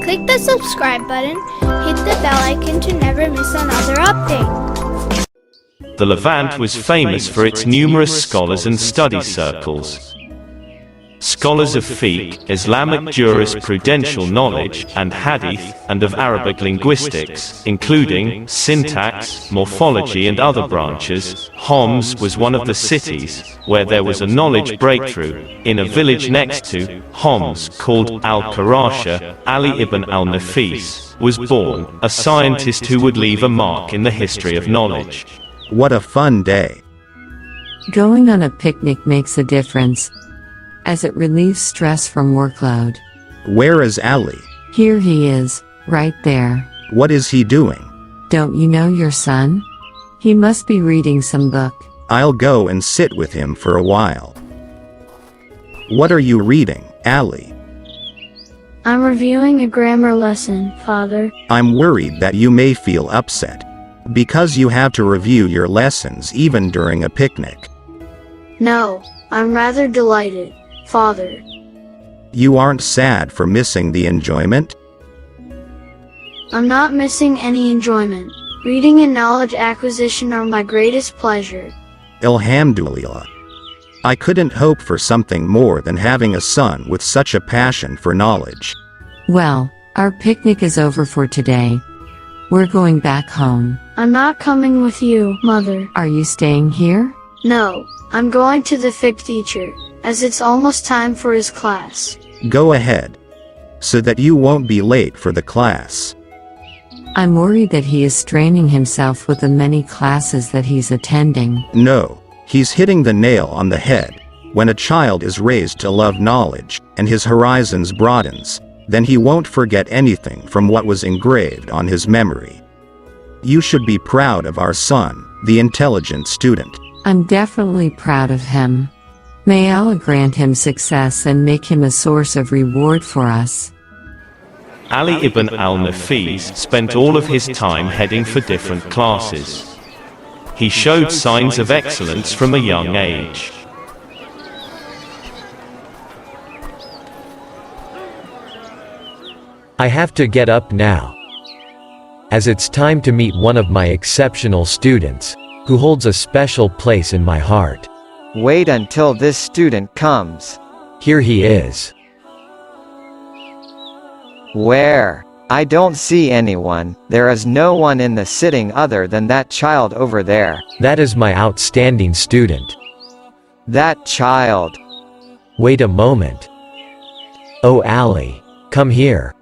Click the subscribe button, hit the bell icon to never miss another update. The Levant was famous for its numerous scholars and study circles. Scholars of fiqh, Islamic jurisprudential knowledge, and hadith, and of Arabic linguistics, including syntax, morphology and other branches. Homs was one of the cities where there was a knowledge breakthrough. In a village next to Homs called Al-Qarasha, Ali Ibn Al-Nafis was born, a scientist who would leave a mark in the history of knowledge. What a fun day. Going on a picnic makes a difference, as it relieves stress from workload. Where is Ali? Here he is, right there. What is he doing? Don't you know your son? He must be reading some book. I'll go and sit with him for a while. What are you reading, Ali? I'm reviewing a grammar lesson, Father. I'm worried that you may feel upset, because you have to review your lessons even during a picnic. No, I'm rather delighted, Father. You aren't sad for missing the enjoyment? I'm not missing any enjoyment. Reading and knowledge acquisition are my greatest pleasure. Alhamdulillah. I couldn't hope for something more than having a son with such a passion for knowledge. Well, our picnic is over for today. We're going back home. I'm not coming with you, Mother. Are you staying here? No, I'm going to the fiqh teacher, as it's almost time for his class. Go ahead, so that you won't be late for the class. I'm worried that he is straining himself with the many classes that he's attending. No, he's hitting the nail on the head. When a child is raised to love knowledge, and his horizons broadens, then he won't forget anything from what was engraved on his memory. You should be proud of our son, the intelligent student. I'm definitely proud of him. May Allah grant him success and make him a source of reward for us. Ali ibn al-Nafis spent all of his time heading for different classes. He showed signs of excellence from a young age. I have to get up now, as it's time to meet one of my exceptional students, who holds a special place in my heart. Wait until this student comes. Here he is. Where? I don't see anyone. There is no one in the sitting other than that child over there. That is my outstanding student. That child. Wait a moment. Oh Ali, come here.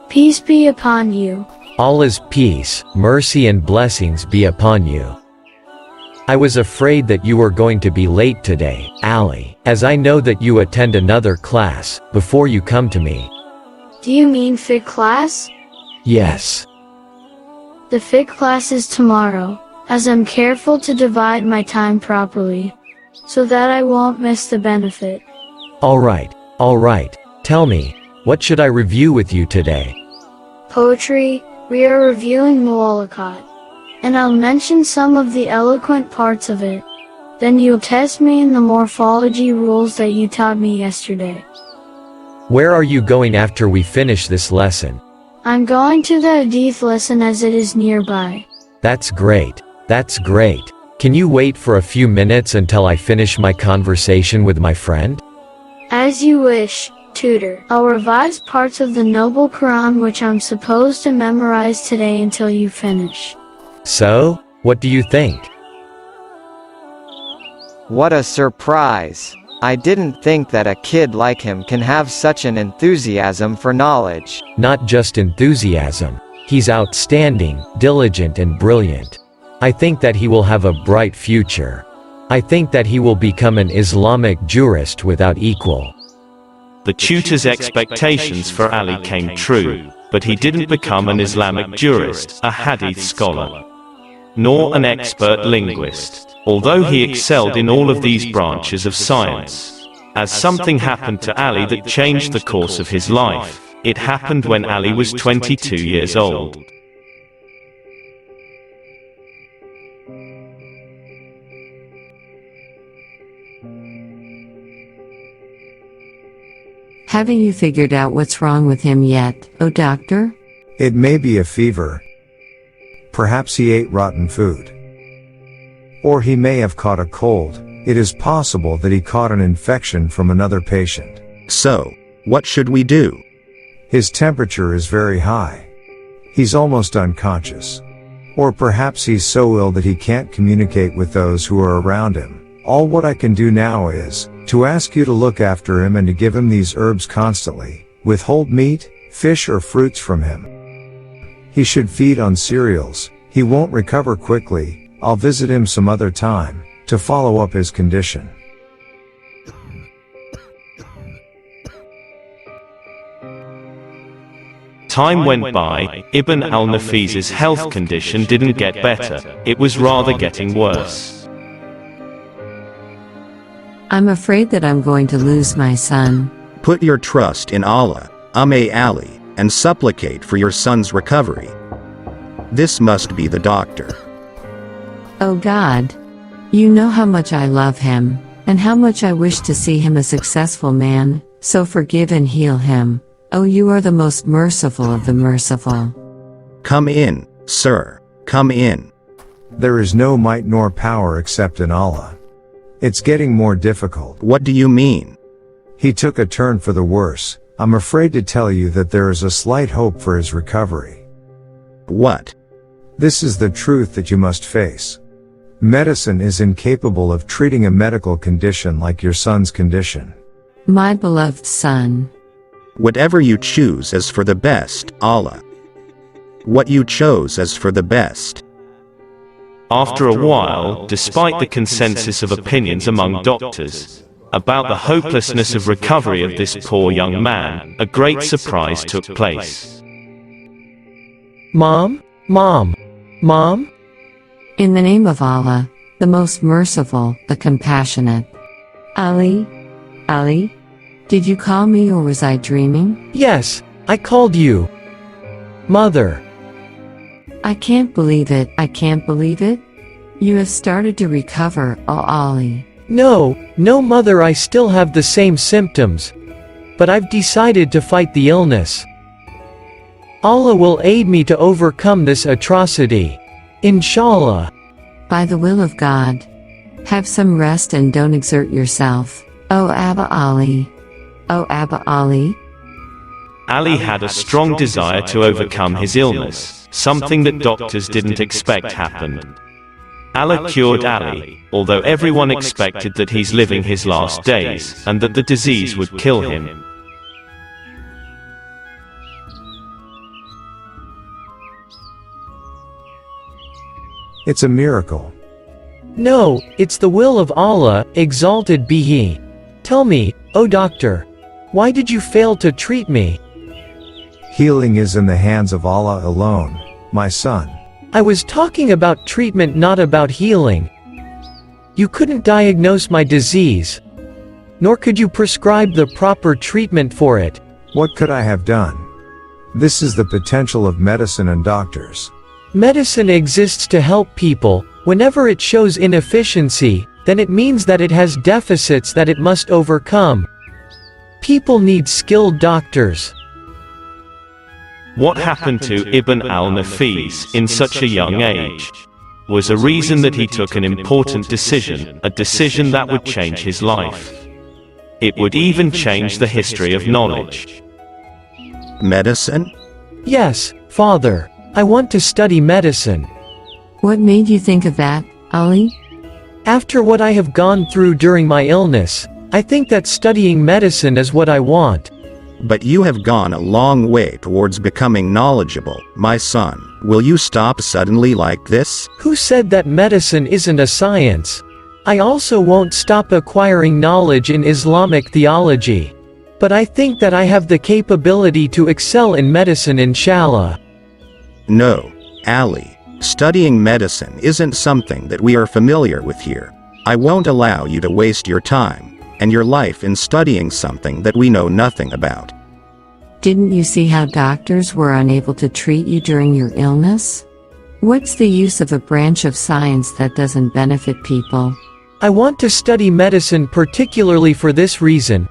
Peace be upon you. Allah's peace, mercy and blessings be upon you. I was afraid that you were going to be late today, Ali, as I know that you attend another class before you come to me. Do you mean fiqh class? Yes. The fiqh class is tomorrow, as I'm careful to divide my time properly, so that I won't miss the benefit. All right. Tell me, what should I review with you today? Poetry. We are reviewing Mu'allaqat, and I'll mention some of the eloquent parts of it. Then you'll test me in the morphology rules that you taught me yesterday. Where are you going after we finish this lesson? I'm going to the hadith lesson as it is nearby. That's great. Can you wait for a few minutes until I finish my conversation with my friend? As you wish, tutor. I'll revise parts of the Noble Quran which I'm supposed to memorize today until you finish. So, what do you think? What a surprise. I didn't think that a kid like him can have such an enthusiasm for knowledge. Not just enthusiasm. He's outstanding, diligent and brilliant. I think that he will have a bright future. I think that he will become an Islamic jurist without equal. The tutor's expectations for Ali came true, but he didn't become an Islamic jurist, a hadith scholar, nor an expert linguist, although he excelled in all of these branches of science. As something happened to Ali that changed the course of his life. It happened when Ali was 22 years old. Haven't you figured out what's wrong with him yet, oh doctor? It may be a fever. Perhaps he ate rotten food. Or he may have caught a cold. It is possible that he caught an infection from another patient. So, what should we do? His temperature is very high. He's almost unconscious. Or perhaps he's so ill that he can't communicate with those who are around him. All what I can do now is to ask you to look after him and to give him these herbs constantly. Withhold meat, fish or fruits from him. He should feed on cereals. He won't recover quickly. I'll visit him some other time to follow up his condition. Time went by. Ibn Al-Nafis's health condition didn't get better, it was rather getting worse. I'm afraid that I'm going to lose my son. Put your trust in Allah, Ali, and supplicate for your son's recovery. This must be the doctor. Oh God. You know how much I love him, and how much I wish to see him a successful man, so forgive and heal him. Oh, you are the most merciful of the merciful. Come in, sir. Come in. There is no might nor power except in Allah. It's getting more difficult. What do you mean? He took a turn for the worse. I'm afraid to tell you that there is a slight hope for his recovery. What? This is the truth that you must face. Medicine is incapable of treating a medical condition like your son's condition. My beloved son. Whatever you choose is for the best, Allah. What you chose is for the best. After a while, despite the consensus of opinions among doctors about the hopelessness of recovery of this poor young man, a great surprise took place. Mom? Mom? Mom? In the name of Allah, the most merciful, the compassionate. Ali? Did you call me or was I dreaming? Yes, I called you. Mother. I can't believe it, I can't believe it. You have started to recover, oh Ali. No, mother, I still have the same symptoms. But I've decided to fight the illness. Allah will aid me to overcome this atrocity. Inshallah. By the will of God. Have some rest and don't exert yourself. Oh Abba Ali. Oh Abba Ali. Ali had a strong desire to overcome his illness, something that doctors didn't expect happened. Allah cured Ali, although everyone expected that he's living his last days, and that the disease would kill him. It's a miracle. No, it's the will of Allah, exalted be He. Tell me, O doctor, why did you fail to treat me? Healing is in the hands of Allah alone, my son. I was talking about treatment, not about healing. You couldn't diagnose my disease, nor could you prescribe the proper treatment for it. What could I have done? This is the potential of medicine and doctors. Medicine exists to help people. Whenever it shows inefficiency, then it means that it has deficits that it must overcome. People need skilled doctors. What happened to Ibn Al-Nafis in such a young age was a reason that he took an important decision, a decision that would change his life. It would even change the history of knowledge. Medicine? Yes, Father. I want to study medicine. What made you think of that, Ali? After what I have gone through during my illness, I think that studying medicine is what I want. But you have gone a long way towards becoming knowledgeable, my son. Will you stop suddenly like this? Who said that medicine isn't a science? I also won't stop acquiring knowledge in Islamic theology. But I think that I have the capability to excel in medicine, inshallah. No, Ali. Studying medicine isn't something that we are familiar with here. I won't allow you to waste your time and your life in studying something that we know nothing about. Didn't you see how doctors were unable to treat you during your illness? What's the use of a branch of science that doesn't benefit people? I want to study medicine particularly for this reason.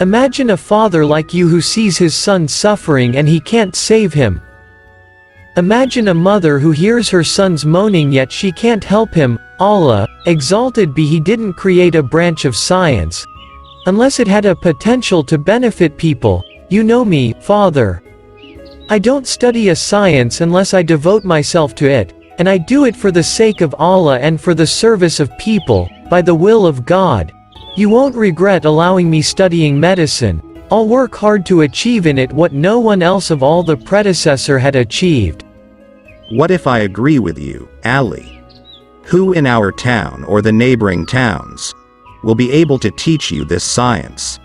Imagine a father like you who sees his son suffering and he can't save him. Imagine a mother who hears her son's moaning yet she can't help him. Allah, exalted be He, didn't create a branch of science unless it had a potential to benefit people. You know me, Father. I don't study a science unless I devote myself to it, and I do it for the sake of Allah and for the service of people, by the will of God. You won't regret allowing me studying medicine. I'll work hard to achieve in it what no one else of all the predecessor had achieved. What if I agree with you, Ali? Who in our town or the neighboring towns will be able to teach you this science?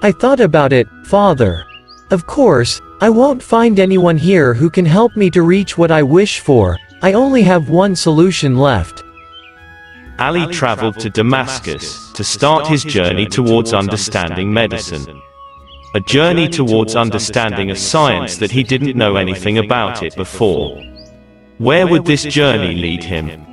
I thought about it, Father. Of course, I won't find anyone here who can help me to reach what I wish for. I only have one solution left. Ali traveled to Damascus to start his journey towards understanding medicine. A journey towards understanding a science that he didn't know anything about it before. Where would this journey lead him?